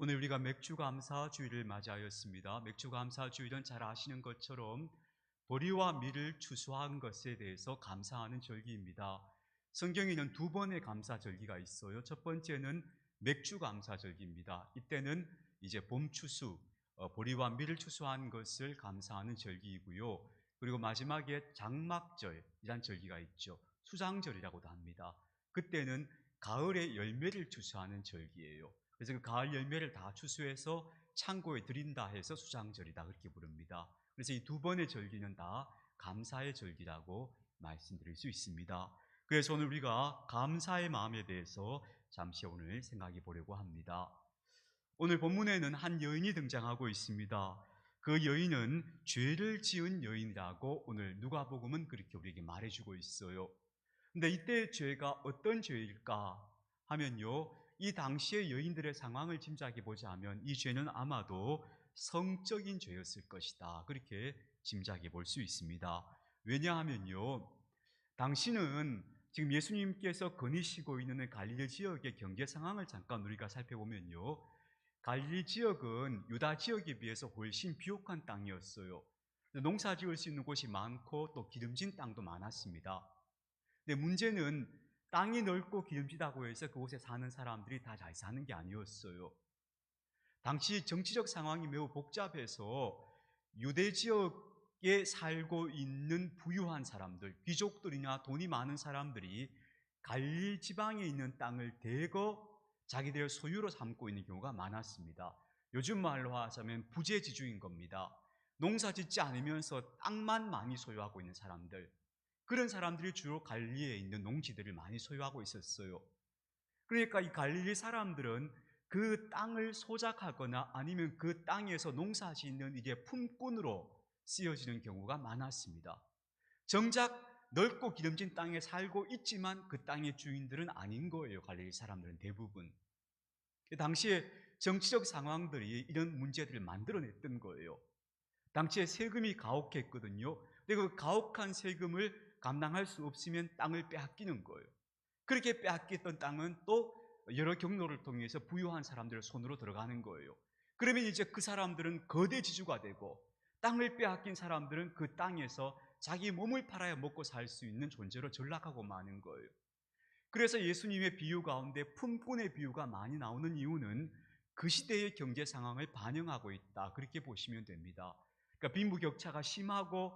오늘 우리가 맥주감사주일을 맞이하였습니다. 맥주감사주일은 잘 아시는 것처럼 보리와 밀을 추수한 것에 대해서 감사하는 절기입니다. 성경에는 두 번의 감사절기가 있어요. 첫 번째는 맥주감사절기입니다. 이때는 이제 봄 추수, 보리와 밀을 추수한 것을 감사하는 절기이고요. 그리고 마지막에 장막절이란 절기가 있죠. 수장절이라고도 합니다. 그때는 가을의 열매를 추수하는 절기예요. 그래서 그 가을 열매를 다 추수해서 창고에 드린다 해서 수장절이다 그렇게 부릅니다. 그래서 이 두 번의 절기는 다 감사의 절기라고 말씀드릴 수 있습니다. 그래서 오늘 우리가 감사의 마음에 대해서 잠시 오늘 생각해 보려고 합니다. 오늘 본문에는 한 여인이 등장하고 있습니다. 그 여인은 죄를 지은 여인이라고 오늘 누가복음은 그렇게 우리에게 말해주고 있어요. 근데 이때의 죄가 어떤 죄일까 하면요, 이 당시의 여인들의 상황을 짐작해 보자면 이 죄는 아마도 성적인 죄였을 것이다 그렇게 짐작해 볼 수 있습니다. 왜냐하면요, 당시는 지금 예수님께서 거니시고 있는 갈릴리 지역의 경제 상황을 잠깐 우리가 살펴보면요, 갈릴리 지역은 유다 지역에 비해서 훨씬 비옥한 땅이었어요. 농사 지을 수 있는 곳이 많고 또 기름진 땅도 많았습니다. 근데 문제는 땅이 넓고 기름지다고 해서 그곳에 사는 사람들이 다 잘 사는 게 아니었어요. 당시 정치적 상황이 매우 복잡해서 유대 지역에 살고 있는 부유한 사람들, 귀족들이나 돈이 많은 사람들이 갈릴리 지방에 있는 땅을 대거 자기들의 소유로 삼고 있는 경우가 많았습니다. 요즘 말로 하자면 부재지주인 겁니다. 농사 짓지 않으면서 땅만 많이 소유하고 있는 사람들, 그런 사람들이 주로 갈릴리에 있는 농지들을 많이 소유하고 있었어요. 그러니까 이 갈릴리 사람들은 그 땅을 소작하거나 아니면 그 땅에서 농사 짓는 이게 품꾼으로 쓰여지는 경우가 많았습니다. 정작 넓고 기름진 땅에 살고 있지만 그 땅의 주인들은 아닌 거예요. 갈릴리 사람들은 대부분. 당시에 정치적 상황들이 이런 문제들을 만들어냈던 거예요. 당시에 세금이 가혹했거든요. 근데 그 가혹한 세금을 감당할 수 없으면 땅을 빼앗기는 거예요. 그렇게 빼앗겼던 땅은 또 여러 경로를 통해서 부유한 사람들의 손으로 들어가는 거예요. 그러면 이제 그 사람들은 거대 지주가 되고 땅을 빼앗긴 사람들은 그 땅에서 자기 몸을 팔아야 먹고 살 수 있는 존재로 전락하고 마는 거예요. 그래서 예수님의 비유 가운데 품꾼의 비유가 많이 나오는 이유는 그 시대의 경제 상황을 반영하고 있다 그렇게 보시면 됩니다. 그러니까 빈부격차가 심하고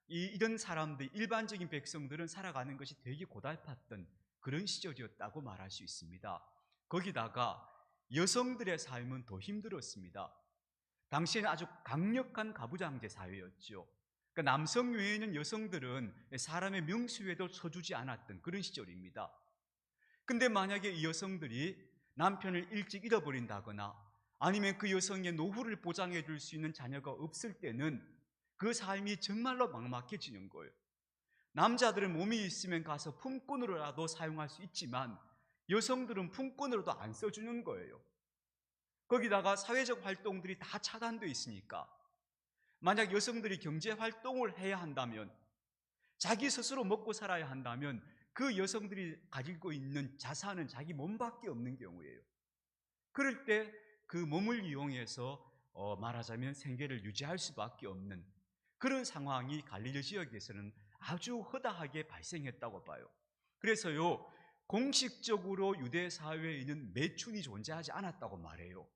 이런 사람들, 일반적인 백성들은 살아가는 것이 되게 고달팠던 그런 시절이었다고 말할 수 있습니다. 거기다가 여성들의 삶은 더 힘들었습니다. 당시에는 아주 강력한 가부장제 사회였죠. 그러니까 남성 외에는 여성들은 사람의 명수에도 서주지 않았던 그런 시절입니다. 근데 만약에 이 여성들이 남편을 일찍 잃어버린다거나 아니면 그 여성의 노후를 보장해 줄 수 있는 자녀가 없을 때는 그 삶이 정말로 막막해지는 거예요. 남자들은 몸이 있으면 가서 품꾼으로라도 사용할 수 있지만 여성들은 품꾼으로도 안 써주는 거예요. 거기다가 사회적 활동들이 다 차단되어 있으니까 만약 여성들이 경제 활동을 해야 한다면, 자기 스스로 먹고 살아야 한다면 그 여성들이 가지고 있는 자산은 자기 몸밖에 없는 경우예요. 그럴 때 그 몸을 이용해서 말하자면 생계를 유지할 수밖에 없는 그런 상황이 갈릴리 지역에서는 아주 허다하게 발생했다고 봐요. 그래서요, 공식적으로 유대 사회에는 매춘이 존재하지 않았다고 말해요.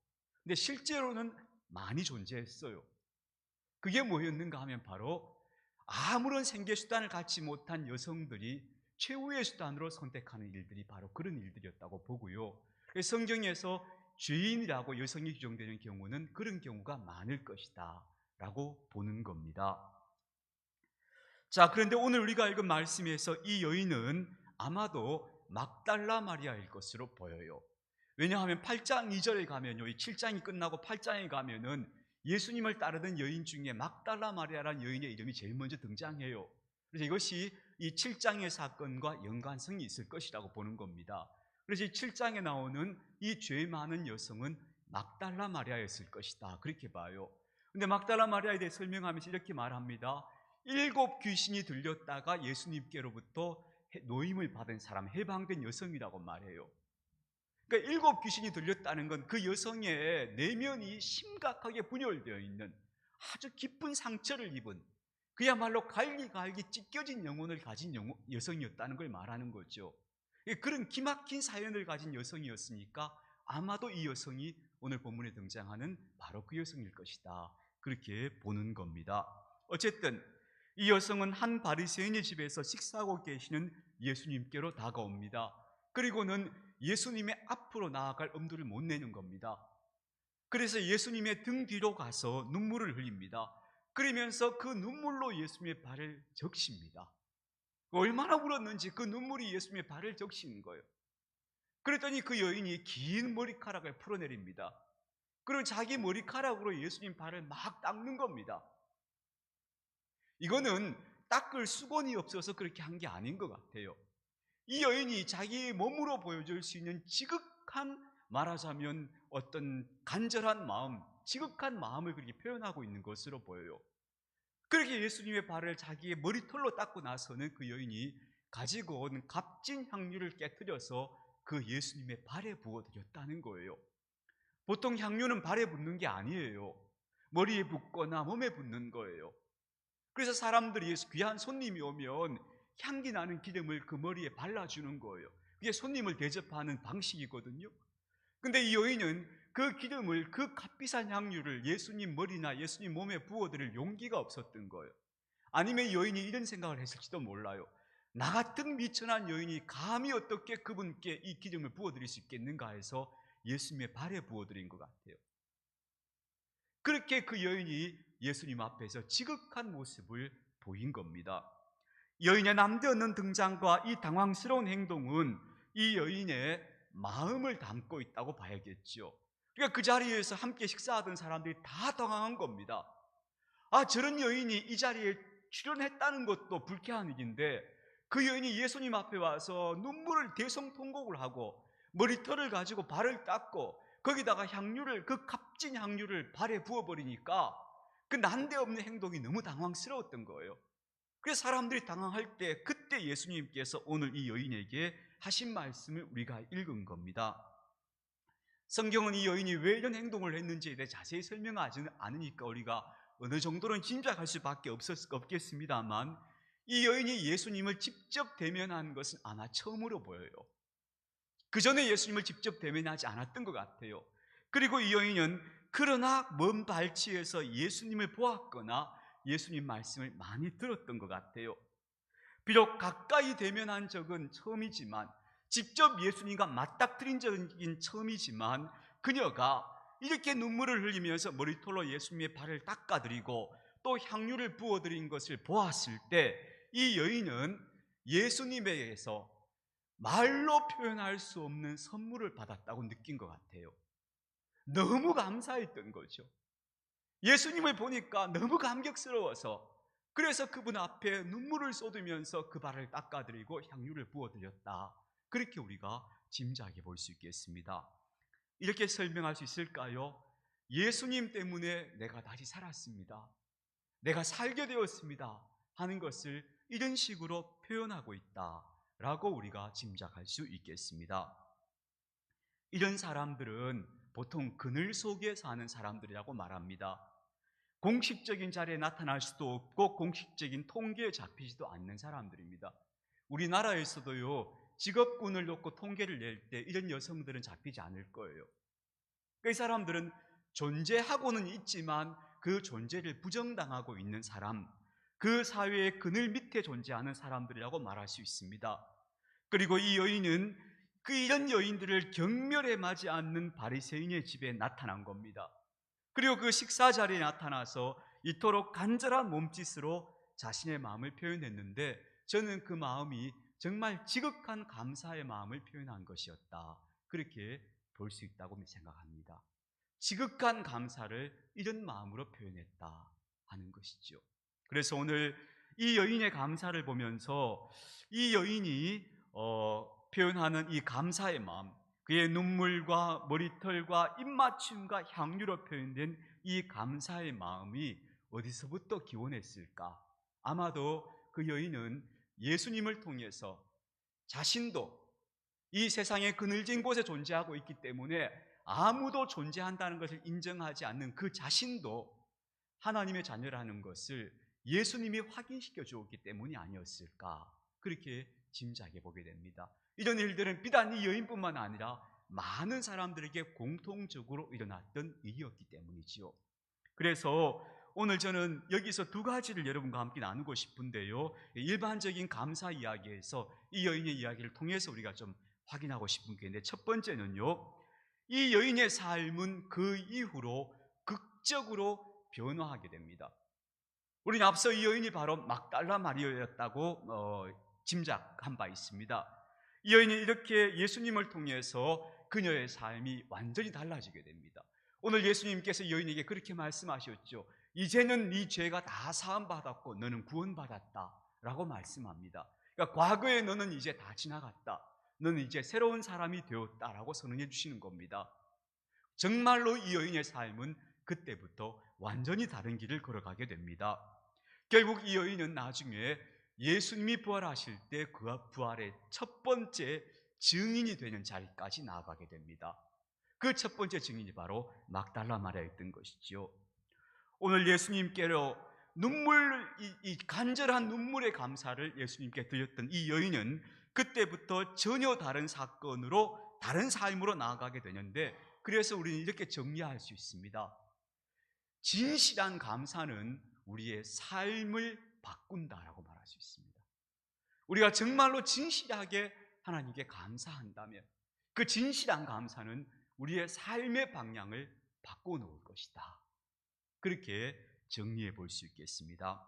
근데 실제로는 많이 존재했어요. 그게 뭐였는가 하면 바로 아무런 생계 수단을 갖지 못한 여성들이 최후의 수단으로 선택하는 일들이 바로 그런 일들이었다고 보고요. 성경에서 죄인이라고 여성이 규정되는 경우는 그런 경우가 많을 것이다 라고 보는 겁니다. 자, 그런데 오늘 우리가 읽은 말씀에서 이 여인은 아마도 막달라 마리아일 것으로 보여요. 왜냐하면 8장 2절에 가면요, 이 7장이 끝나고 8장에 가면은 예수님을 따르던 여인 중에 막달라 마리아라는 여인의 이름이 제일 먼저 등장해요. 그래서 이것이 이 7장의 사건과 연관성이 있을 것이라고 보는 겁니다. 그래서 이 7장에 나오는 이 죄 많은 여성은 막달라 마리아였을 것이다 그렇게 봐요. 근데 막달라 마리아에 대해 설명하면서 이렇게 말합니다. 7 귀신이 들렸다가 예수님께로부터 노임을 받은 사람, 해방된 여성이라고 말해요. 그러니까 7 귀신이 들렸다는 건 그 여성의 내면이 심각하게 분열되어 있는 아주 깊은 상처를 입은 그야말로 갈기갈기 찢겨진 영혼을 가진 여성이었다는 걸 말하는 거죠. 그런 기막힌 사연을 가진 여성이었으니까 아마도 이 여성이 오늘 본문에 등장하는 바로 그 여성일 것이다, 그렇게 보는 겁니다. 어쨌든 이 여성은 한 바리새인의 집에서 식사하고 계시는 예수님께로 다가옵니다. 그리고는 예수님의 앞으로 나아갈 엄두를 못 내는 겁니다. 그래서 예수님의 등 뒤로 가서 눈물을 흘립니다. 그러면서 그 눈물로 예수님의 발을 적십니다. 얼마나 울었는지 그 눈물이 예수님의 발을 적시는 거예요. 그랬더니 그 여인이 긴 머리카락을 풀어내립니다. 그리고 자기 머리카락으로 예수님 발을 막 닦는 겁니다. 이거는 닦을 수건이 없어서 그렇게 한 게 아닌 것 같아요. 이 여인이 자기 몸으로 보여줄 수 있는 지극한, 말하자면 어떤 간절한 마음, 지극한 마음을 그렇게 표현하고 있는 것으로 보여요. 그렇게 예수님의 발을 자기의 머리털로 닦고 나서는 그 여인이 가지고 온 값진 향유를 깨뜨려서 그 예수님의 발에 부어드렸다는 거예요. 보통 향유는 발에 붓는 게 아니에요. 머리에 붓거나 몸에 붓는 거예요. 그래서 사람들이 귀한 손님이 오면 향기 나는 기름을 그 머리에 발라주는 거예요. 그게 손님을 대접하는 방식이거든요. 근데 이 여인은 그 기름을, 그 값비싼 향유를 예수님 머리나 예수님 몸에 부어드릴 용기가 없었던 거예요. 아니면 이 여인이 이런 생각을 했을지도 몰라요. 나 같은 미천한 여인이 감히 어떻게 그분께 이 기름을 부어드릴 수 있겠는가 해서 예수님의 발에 부어드린 것 같아요. 그렇게 그 여인이 예수님 앞에서 지극한 모습을 보인 겁니다. 여인의 남대없는 등장과 이 당황스러운 행동은 이 여인의 마음을 담고 있다고 봐야겠죠. 그러니까 그 자리에서 함께 식사하던 사람들이 다 당황한 겁니다. 아, 저런 여인이 이 자리에 출연했다는 것도 불쾌한 일인데 그 여인이 예수님 앞에 와서 눈물을 대성통곡을 하고 머리털을 가지고 발을 닦고 거기다가 향유를, 그 값진 향유를 발에 부어버리니까 그 난데없는 행동이 너무 당황스러웠던 거예요. 그래서 사람들이 당황할 때 그때 예수님께서 오늘 이 여인에게 하신 말씀을 우리가 읽은 겁니다. 성경은 이 여인이 왜 이런 행동을 했는지에 대해 자세히 설명하지 않으니까 우리가 어느 정도는 짐작할 수밖에 없겠습니다만 이 여인이 예수님을 직접 대면한 것은 아마 처음으로 보여요. 그 전에 예수님을 직접 대면하지 않았던 것 같아요. 그리고 이 여인은 그러나 먼 발치에서 예수님을 보았거나 예수님 말씀을 많이 들었던 것 같아요. 비록 가까이 대면한 적은 처음이지만, 직접 예수님과 맞닥뜨린 적은 처음이지만, 그녀가 이렇게 눈물을 흘리면서 머리털로 예수님의 발을 닦아드리고 또 향유를 부어드린 것을 보았을 때 이 여인은 예수님에게서 말로 표현할 수 없는 선물을 받았다고 느낀 것 같아요. 너무 감사했던 거죠. 예수님을 보니까 너무 감격스러워서 그래서 그분 앞에 눈물을 쏟으면서 그 발을 닦아드리고 향유를 부어드렸다, 그렇게 우리가 짐작해 볼 수 있겠습니다. 이렇게 설명할 수 있을까요? 예수님 때문에 내가 다시 살았습니다, 내가 살게 되었습니다 하는 것을 이런 식으로 표현하고 있다라고 우리가 짐작할 수 있겠습니다. 이런 사람들은 보통 그늘 속에 사는 사람들이라고 말합니다. 공식적인 자리에 나타날 수도 없고 공식적인 통계에 잡히지도 않는 사람들입니다. 우리나라에서도요, 직업군을 놓고 통계를 낼 때 이런 여성들은 잡히지 않을 거예요. 그 사람들은 존재하고는 있지만 그 존재를 부정당하고 있는 사람, 그 사회의 그늘 밑에 존재하는 사람들이라고 말할 수 있습니다. 그리고 이 여인은 이런 여인들을 경멸에 맞지 않는 바리새인의 집에 나타난 겁니다. 그리고 그 식사 자리에 나타나서 이토록 간절한 몸짓으로 자신의 마음을 표현했는데 저는 그 마음이 정말 지극한 감사의 마음을 표현한 것이었다, 그렇게 볼 수 있다고 생각합니다. 지극한 감사를 이런 마음으로 표현했다 하는 것이죠. 그래서 오늘 이 여인의 감사를 보면서 이 여인이 표현하는 이 감사의 마음, 그의 눈물과 머리털과 입맞춤과 향유로 표현된 이 감사의 마음이 어디서부터 기원했을까? 아마도 그 여인은 예수님을 통해서 자신도 이 세상의 그늘진 곳에 존재하고 있기 때문에 아무도 존재한다는 것을 인정하지 않는 그 자신도 하나님의 자녀라는 것을 예수님이 확인시켜 주었기 때문이 아니었을까, 그렇게 짐작해 보게 됩니다. 이런 일들은 비단 이 여인뿐만 아니라 많은 사람들에게 공통적으로 일어났던 일이었기 때문이지요. 그래서 오늘 저는 여기서 두 가지를 여러분과 함께 나누고 싶은데요, 일반적인 감사 이야기에서 이 여인의 이야기를 통해서 우리가 좀 확인하고 싶은 게 있는데, 첫 번째는요, 이 여인의 삶은 그 이후로 극적으로 변화하게 됩니다. 우리는 앞서 이 여인이 바로 막달라 마리아였다고 짐작한 바 있습니다. 이 여인이 이렇게 예수님을 통해서 그녀의 삶이 완전히 달라지게 됩니다. 오늘 예수님께서 이 여인에게 그렇게 말씀하셨죠. 이제는 네 죄가 다 사함받았고 너는 구원받았다 라고 말씀합니다. 그러니까 과거의 너는 이제 다 지나갔다, 너는 이제 새로운 사람이 되었다라고 선언해 주시는 겁니다. 정말로 이 여인의 삶은 그때부터 완전히 다른 길을 걸어가게 됩니다. 결국 이 여인은 나중에 예수님이 부활하실 때 그 부활의 첫 번째 증인이 되는 자리까지 나아가게 됩니다. 그 첫 번째 증인이 바로 막달라 마리아였던 것이지요. 오늘 예수님께로 이 간절한 눈물의 감사를 예수님께 드렸던 이 여인은 그때부터 전혀 다른 사건으로, 다른 삶으로 나아가게 되는데, 그래서 우리는 이렇게 정리할 수 있습니다. 진실한 감사는 우리의 삶을 바꾼다라고 말할 수 있습니다. 우리가 정말로 진실하게 하나님께 감사한다면 그 진실한 감사는 우리의 삶의 방향을 바꿔놓을 것이다, 그렇게 정리해 볼 수 있겠습니다.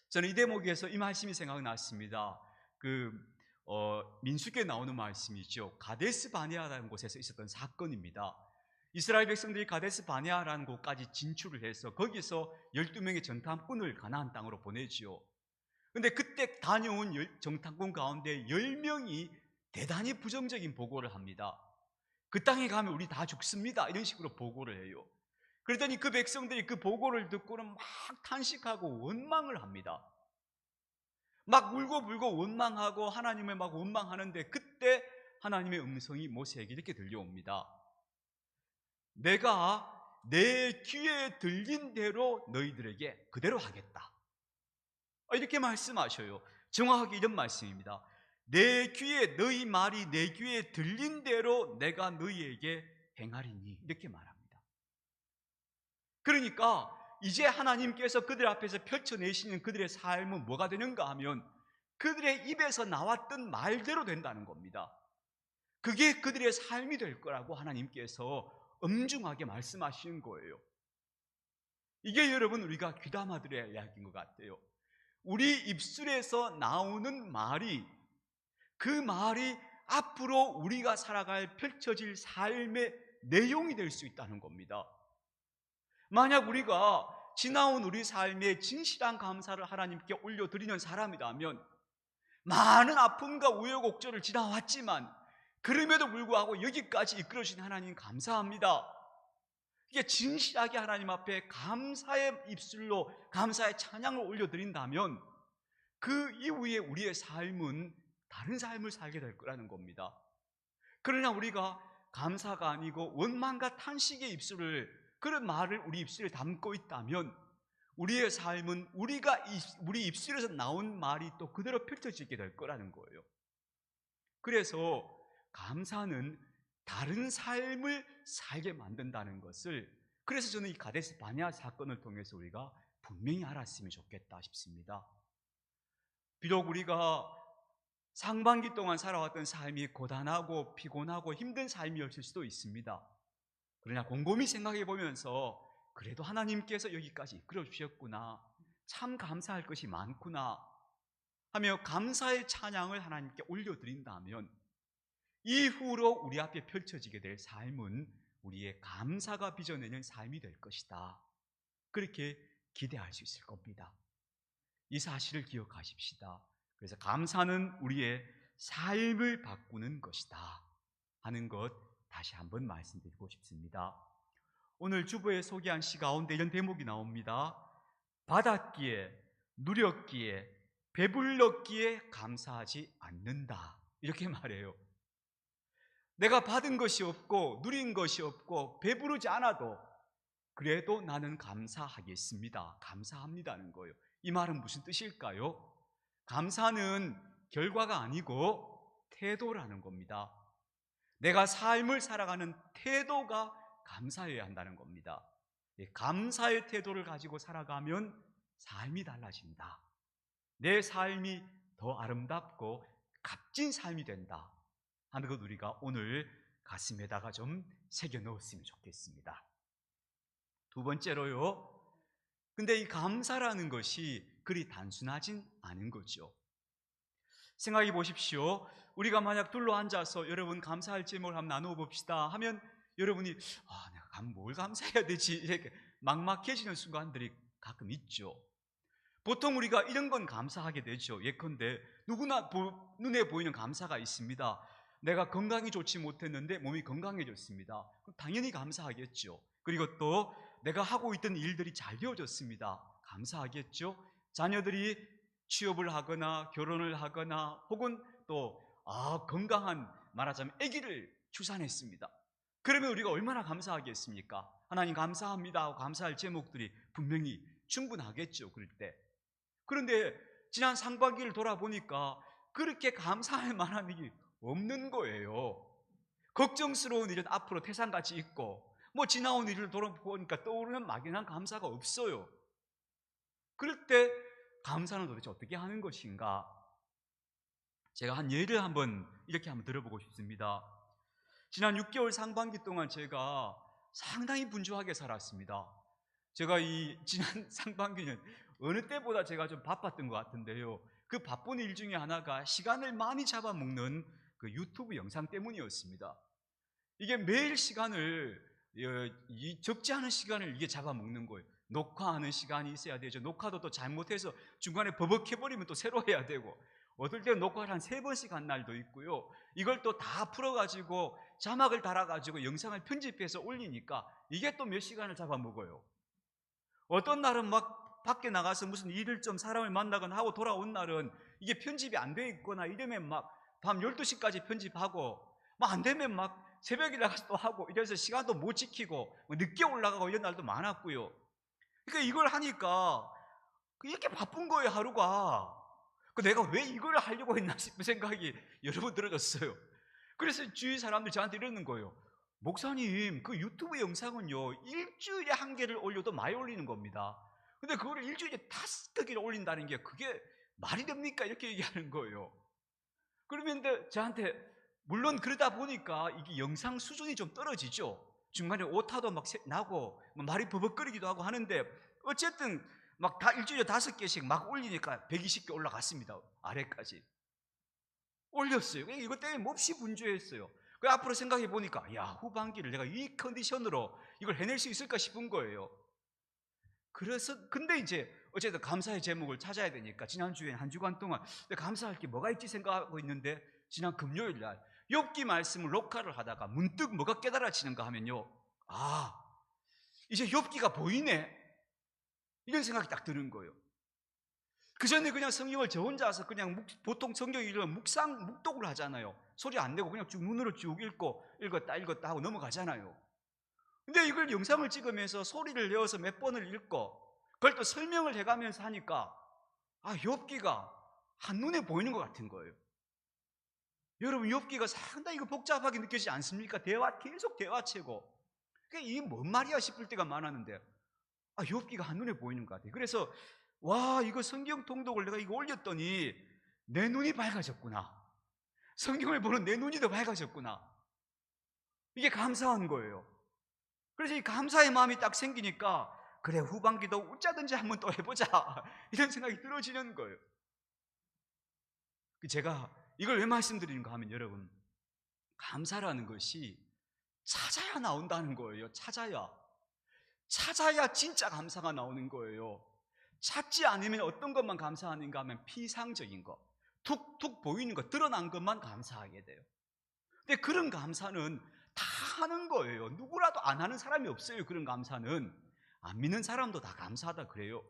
저는 이 대목에서 이 말씀이 생각났습니다. 민수기에 나오는 말씀이죠. 가데스 바네아라는 곳에서 있었던 사건입니다. 이스라엘 백성들이 가데스 바네아라는 곳까지 진출을 해서 거기서 12명의 정탐꾼을 가나안 땅으로 보내지요. 그런데 그때 다녀온 정탐꾼 가운데 10명이 대단히 부정적인 보고를 합니다. 그 땅에 가면 우리 다 죽습니다, 이런 식으로 보고를 해요. 그랬더니 그 백성들이 그 보고를 듣고는 막 탄식하고 원망을 합니다. 막 울고불고 원망하고 하나님을 막 원망하는데, 그때 하나님의 음성이 모세에게 이렇게 들려옵니다. 내가 내 귀에 들린 대로 너희들에게 그대로 하겠다, 이렇게 말씀하셔요. 정확하게 이런 말씀입니다. 너희 말이 내 귀에 들린 대로 내가 너희에게 행하리니, 이렇게 말합니다. 그러니까 이제 하나님께서 그들 앞에서 펼쳐내시는 그들의 삶은 뭐가 되는가 하면 그들의 입에서 나왔던 말대로 된다는 겁니다. 그게 그들의 삶이 될 거라고 하나님께서 엄중하게 말씀하시는 거예요. 이게 여러분 우리가 귀담아 들어야 할 이야기인 것 같아요. 우리 입술에서 나오는 말이, 그 말이 앞으로 우리가 살아갈 펼쳐질 삶의 내용이 될 수 있다는 겁니다. 만약 우리가 지나온 우리 삶에 진실한 감사를 하나님께 올려드리는 사람이라면, 많은 아픔과 우여곡절을 지나왔지만 그럼에도 불구하고 여기까지 이끌어주신 하나님 감사합니다, 이게 진실하게 하나님 앞에 감사의 입술로 감사의 찬양을 올려드린다면 그 이후에 우리의 삶은 다른 삶을 살게 될 거라는 겁니다. 그러나 우리가 감사가 아니고 원망과 탄식의 그런 말을 우리 입술에 담고 있다면 우리의 삶은 우리 입술에서 나온 말이 또 그대로 펼쳐지게 될 거라는 거예요. 그래서 감사는 다른 삶을 살게 만든다는 것을, 그래서 저는 이 가데스 바네아 사건을 통해서 우리가 분명히 알았으면 좋겠다 싶습니다. 비록 우리가 상반기 동안 살아왔던 삶이 고단하고 피곤하고 힘든 삶이었을 수도 있습니다. 그러나 곰곰이 생각해 보면서 그래도 하나님께서 여기까지 이끌어 주셨구나, 참 감사할 것이 많구나 하며 감사의 찬양을 하나님께 올려드린다면 이후로 우리 앞에 펼쳐지게 될 삶은 우리의 감사가 빚어내는 삶이 될 것이다, 그렇게 기대할 수 있을 겁니다. 이 사실을 기억하십시다. 그래서 감사는 우리의 삶을 바꾸는 것이다 하는 것 다시 한번 말씀드리고 싶습니다. 오늘 주보에 소개한 시 가운데 이런 대목이 나옵니다. 받았기에, 누렸기에, 배불렀기에 감사하지 않는다, 이렇게 말해요. 내가 받은 것이 없고 누린 것이 없고 배부르지 않아도 그래도 나는 감사하겠습니다. 감사합니다는 거예요. 이 말은 무슨 뜻일까요? 감사는 결과가 아니고 태도라는 겁니다. 내가 삶을 살아가는 태도가 감사해야 한다는 겁니다. 감사의 태도를 가지고 살아가면 삶이 달라진다. 내 삶이 더 아름답고 값진 삶이 된다 하는 것 우리가 오늘 가슴에다가 좀 새겨 넣었으면 좋겠습니다. 두 번째로요. 근데 이 감사라는 것이 그리 단순하진 않은 거죠. 생각해 보십시오. 우리가 만약 둘러 앉아서 여러분 감사할 제목을 한번 나누어 봅시다 하면 여러분이 내가 뭘 감사해야 되지? 이렇게 막막해지는 순간들이 가끔 있죠. 보통 우리가 이런 건 감사하게 되죠. 예컨대 누구나 눈에 보이는 감사가 있습니다. 내가 건강이 좋지 못했는데 몸이 건강해졌습니다. 그럼 당연히 감사하겠죠. 그리고 또 내가 하고 있던 일들이 잘 되어졌습니다. 감사하겠죠. 자녀들이 취업을 하거나 결혼을 하거나 혹은 또 건강한 말하자면 아기를 출산했습니다. 그러면 우리가 얼마나 감사하겠습니까? 하나님 감사합니다 하고 감사할 제목들이 분명히 충분하겠죠. 그럴 때. 그런데 지난 상반기를 돌아보니까 그렇게 감사할 만한 일이 없는 거예요. 걱정스러운 일은 앞으로 태산같이 있고 지나온 일을 돌아보니까 떠오르는 막연한 감사가 없어요. 그럴 때 감사는 도대체 어떻게 하는 것인가? 제가 한 예를 이렇게 한번 들어보고 싶습니다. 지난 6개월 상반기 동안 제가 상당히 분주하게 살았습니다. 제가 이 지난 상반기는 어느 때보다 제가 좀 바빴던 것 같은데요. 그 바쁜 일 중에 하나가 시간을 많이 잡아먹는 그 유튜브 영상 때문이었습니다. 이게 매일 시간을 적지 않은 시간을 이게 잡아먹는 거예요. 녹화하는 시간이 있어야 되죠. 녹화도 또 잘못해서 중간에 버벅해버리면 또 새로 해야 되고 어떨 때는 녹화를 한 3번씩 한 날도 있고요. 이걸 또 다 풀어가지고 자막을 달아가지고 영상을 편집해서 올리니까 이게 또 몇 시간을 잡아먹어요. 어떤 날은 막 밖에 나가서 무슨 일을 좀 사람을 만나거나 하고 돌아온 날은 이게 편집이 안 돼 있거나 이러면 막 밤 12시까지 편집하고 막 안 되면 막 새벽에 나가서 또 하고 이래서 시간도 못 지키고 늦게 올라가고 이런 날도 많았고요. 그러니까 이걸 하니까 이렇게 바쁜 거예요, 하루가. 내가 왜 이걸 하려고 했나 싶은 생각이 여러 번 들어졌어요. 그래서 주위 사람들이 저한테 이러는 거예요. 목사님, 그 유튜브 영상은요, 일주일에 1개를 올려도 많이 올리는 겁니다. 근데 그거를 일주일에 5개를 올린다는 게 그게 말이 됩니까? 이렇게 얘기하는 거예요. 그러면 저한테, 물론 그러다 보니까 이게 영상 수준이 좀 떨어지죠. 중간에 오타도 막 나고, 말이 버벅거리기도 하고 하는데, 어쨌든 막 다 일주일에 5개씩 막 올리니까 120개 올라갔습니다. 아래까지. 올렸어요. 이것 때문에 몹시 분주했어요. 그 앞으로 생각해 보니까 후반기를 내가 이 컨디션으로 이걸 해낼 수 있을까 싶은 거예요. 그래서 근데 이제 어쨌든 감사의 제목을 찾아야 되니까 지난주에 한 주간 동안 감사할 게 뭐가 있지 생각하고 있는데 지난 금요일 날 욥기 말씀을 녹화를 하다가 문득 뭐가 깨달아지는가 하면요. 이제 욥기가 보이네. 이런 생각이 딱 드는 거예요. 그 전에 그냥 성경을 저 혼자서 그냥 보통 성경 읽으면 묵독을 하잖아요. 소리 안 내고 그냥 쭉 눈으로 쭉 읽었다 하고 넘어가잖아요. 근데 이걸 영상을 찍으면서 소리를 내어서 몇 번을 읽고 그걸 또 설명을 해가면서 하니까 욥기가 한눈에 보이는 것 같은 거예요. 여러분 욥기가 상당히 복잡하게 느껴지지 않습니까? 계속 대화체고 이게 뭔 말이야 싶을 때가 많았는데 욥기가 한눈에 보이는 것 같아요. 그래서 이거 성경 통독을 내가 이거 올렸더니 내 눈이 밝아졌구나. 성경을 보는 내 눈이 더 밝아졌구나. 이게 감사한 거예요. 그래서 이 감사의 마음이 딱 생기니까 그래 후반기도 어쩌든지 한번 또 해보자 이런 생각이 들어지는 거예요. 제가 이걸 왜 말씀드리는가 하면 여러분 감사라는 것이 찾아야 나온다는 거예요. 찾아야 진짜 감사가 나오는 거예요. 찾지 않으면 어떤 것만 감사하는가 하면 피상적인 거, 툭툭 보이는 거, 드러난 것만 감사하게 돼요. 근데 그런 감사는 다 하는 거예요. 누구라도 안 하는 사람이 없어요. 그런 감사는 안 믿는 사람도 다 감사하다 그래요.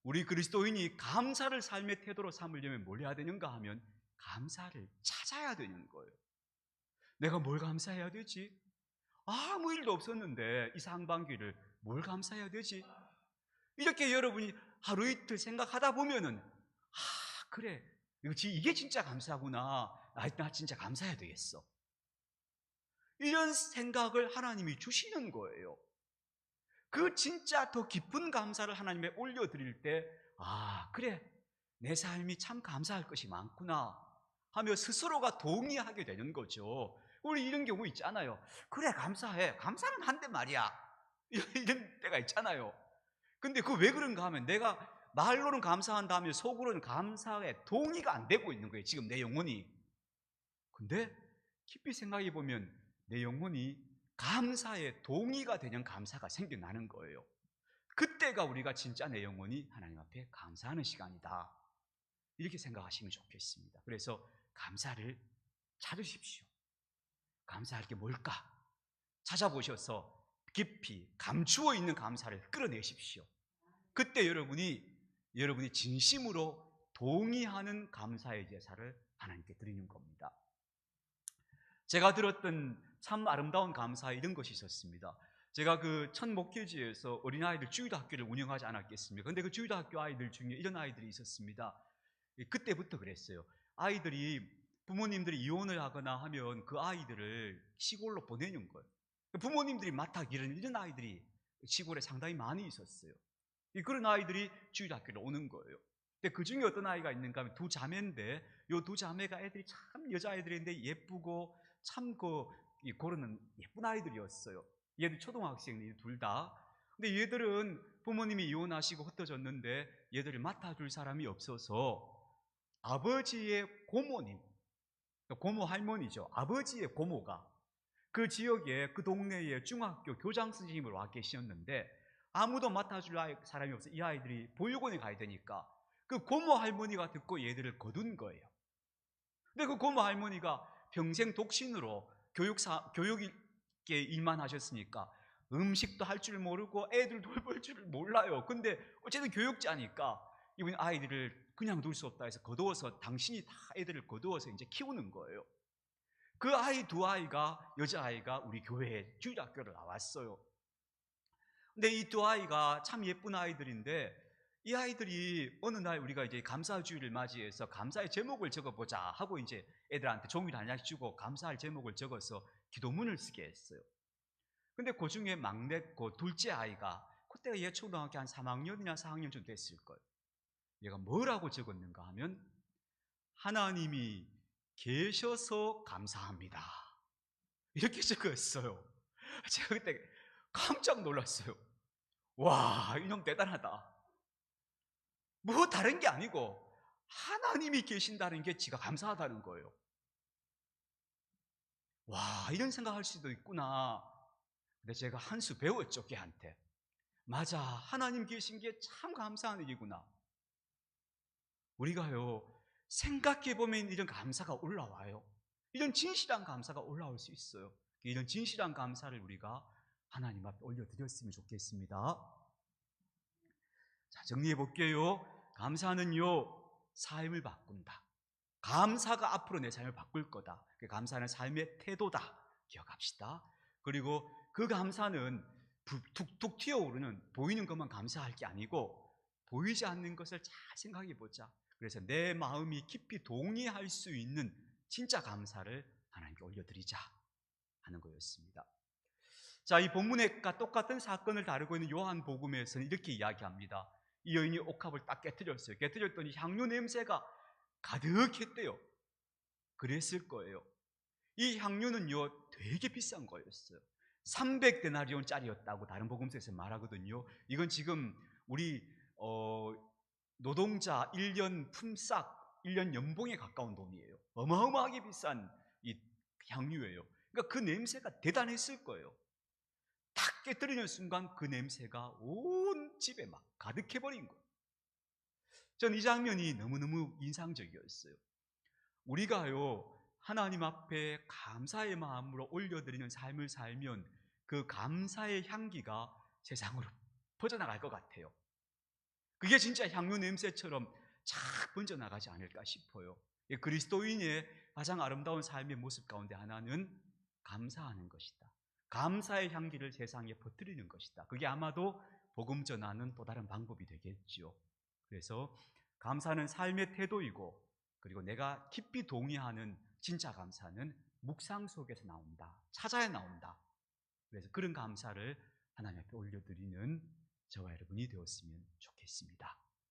우리 그리스도인이 감사를 삶의 태도로 삼으려면 뭘 해야 되는가 하면 감사를 찾아야 되는 거예요. 내가 뭘 감사해야 되지? 아무 일도 없었는데 이 상반기를 뭘 감사해야 되지? 이렇게 여러분이 하루 이틀 생각하다 보면은 그래, 이게 진짜 감사구나. 나 진짜 감사해야 되겠어. 이런 생각을 하나님이 주시는 거예요. 그 진짜 더 깊은 감사를 하나님께 올려드릴 때, 그래, 내 삶이 참 감사할 것이 많구나 하며 스스로가 동의하게 되는 거죠. 우리 이런 경우 있잖아요. 그래, 감사해. 감사는 한데 말이야. 이런 때가 있잖아요. 근데 그 왜 그런가 하면 내가 말로는 감사한다 며 속으로는 감사에 동의가 안 되고 있는 거예요. 지금 내 영혼이. 근데 깊이 생각해 보면 내 영혼이 감사에 동의가 되는 감사가 생겨나는 거예요. 그때가 우리가 진짜 내 영혼이 하나님 앞에 감사하는 시간이다. 이렇게 생각하시면 좋겠습니다. 그래서 감사를 찾으십시오. 감사할 게 뭘까? 찾아보셔서 깊이 감추어 있는 감사를 끌어내십시오. 그때 여러분이 진심으로 동의하는 감사의 제사를 하나님께 드리는 겁니다. 제가 들었던 참 아름다운 감사 이런 것이 있었습니다. 제가 그 첫 목회지에서 어린아이들 주일학교를 운영하지 않았겠습니까? 그런데 그 주일학교 아이들 중에 이런 아이들이 있었습니다. 그때부터 그랬어요. 아이들이 부모님들이 이혼을 하거나 하면 그 아이들을 시골로 보내는 거예요. 부모님들이 맡아 기르는 이런 아이들이 시골에 상당히 많이 있었어요. 그런 아이들이 주일학교로 오는 거예요. 근데 그 중에 어떤 아이가 있는가 하면 두 자매인데, 요 두 자매가 애들이 참 여자아이들인데 예쁘고 참 고르는 예쁜 아이들이었어요. 얘들 초등학생이 둘 다. 근데 얘들은 부모님이 이혼하시고 흩어졌는데 얘들을 맡아줄 사람이 없어서 아버지의 고모님, 고모 할머니죠. 아버지의 고모가 그 지역에, 그 동네에 중학교 교장 선생님으로 와 계셨는데 아무도 맡아줄 사람이 없어 이 아이들이 보육원에 가야 되니까 그 고모 할머니가 듣고 얘들을 거둔 거예요. 근데 그 고모 할머니가 평생 독신으로 교육계 일만 하셨으니까 음식도 할 줄 모르고 애들 돌볼 줄 몰라요. 근데 어쨌든 교육자니까 이분이 아이들을 그냥 둘 수 없다 해서 거두어서 당신이 다 애들을 거두어서 이제 키우는 거예요. 그 아이 두 아이가, 여자아이가 우리 교회에 주일학교를 나왔어요. 근데 이 두 아이가 참 예쁜 아이들인데 이 아이들이 어느 날 우리가 이제 감사주일을 맞이해서 감사의 제목을 적어보자 하고 이제 애들한테 종이를 하나씩 주고 감사할 제목을 적어서 기도문을 쓰게 했어요. 근데 그 중에 막내, 그 둘째 아이가 그때가 얘 초등학교 한 3학년이나 4학년쯤 됐을 거예요. 얘가 뭐라고 적었는가 하면 하나님이 계셔서 감사합니다. 이렇게 적었어요. 제가 그때 깜짝 놀랐어요. 와, 이놈 대단하다. 뭐 다른 게 아니고 하나님이 계신다는 게 지가 감사하다는 거예요. 와, 이런 생각할 수도 있구나. 근데 제가 한 수 배웠죠, 걔한테. 맞아, 하나님 계신 게 참 감사한 일이구나. 우리가요, 생각해보면 이런 감사가 올라와요. 이런 진실한 감사가 올라올 수 있어요. 이런 진실한 감사를 우리가 하나님 앞에 올려드렸으면 좋겠습니다. 자, 정리해 볼게요. 감사는요, 삶을 바꾼다. 감사가 앞으로 내 삶을 바꿀 거다. 감사는 삶의 태도다. 기억합시다. 그리고 그 감사는 툭툭 튀어오르는 보이는 것만 감사할 게 아니고 보이지 않는 것을 잘 생각해 보자. 그래서 내 마음이 깊이 동의할 수 있는 진짜 감사를 하나님께 올려드리자 하는 거였습니다. 자, 이 본문과 똑같은 사건을 다루고 있는 요한복음에서는 이렇게 이야기합니다. 이 여인이 옥합을 딱 깨뜨렸어요. 깨뜨렸더니 향유 냄새가 가득했대요. 그랬을 거예요. 이 향유는요, 되게 비싼 거였어요. 300데나리온짜리였다고 다른 복음서에서 말하거든요. 이건 지금 우리 노동자 1년 품삯, 1년 연봉에 가까운 돈이에요. 어마어마하게 비싼 이 향유예요. 그러니까 그 냄새가 대단했을 거예요. 탁 깨뜨리는 순간 그 냄새가 온 집에 막 가득해버린 거예요. 전 이 장면이 너무너무 인상적이었어요. 우리가요, 하나님 앞에 감사의 마음으로 올려드리는 삶을 살면 그 감사의 향기가 세상으로 퍼져나갈 것 같아요. 그게 진짜 향유 냄새처럼 착 번져나가지 않을까 싶어요. 그리스도인의 가장 아름다운 삶의 모습 가운데 하나는 감사하는 것이다. 감사의 향기를 세상에 퍼뜨리는 것이다. 그게 아마도 복음 전하는 또 다른 방법이 되겠죠. 그래서 감사는 삶의 태도이고, 그리고 내가 깊이 동의하는 진짜 감사는 묵상 속에서 나온다. 찾아야 나온다. 그래서 그런 감사를 하나님 앞에 올려드리는 저와 여러분이 되었으면 좋겠습니다.